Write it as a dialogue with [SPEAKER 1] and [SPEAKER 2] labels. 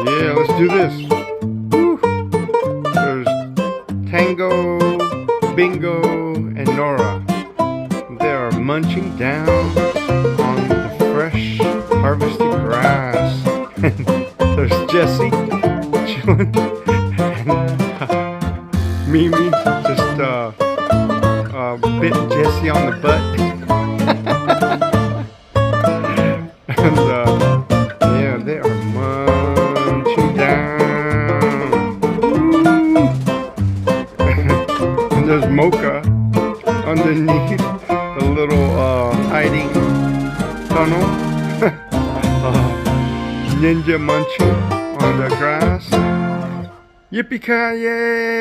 [SPEAKER 1] Yeah, let's do this. Woo. There's Tango, Bingo, and Nora. They are munching down on the fresh harvested grass. There's Jessie chilling, and Mimi just bit Jessie on the butt. And yeah, they are munching down. And there's Mocha underneath the little hiding tunnel. Ninja munching on the grass. Yippee-ki-yay!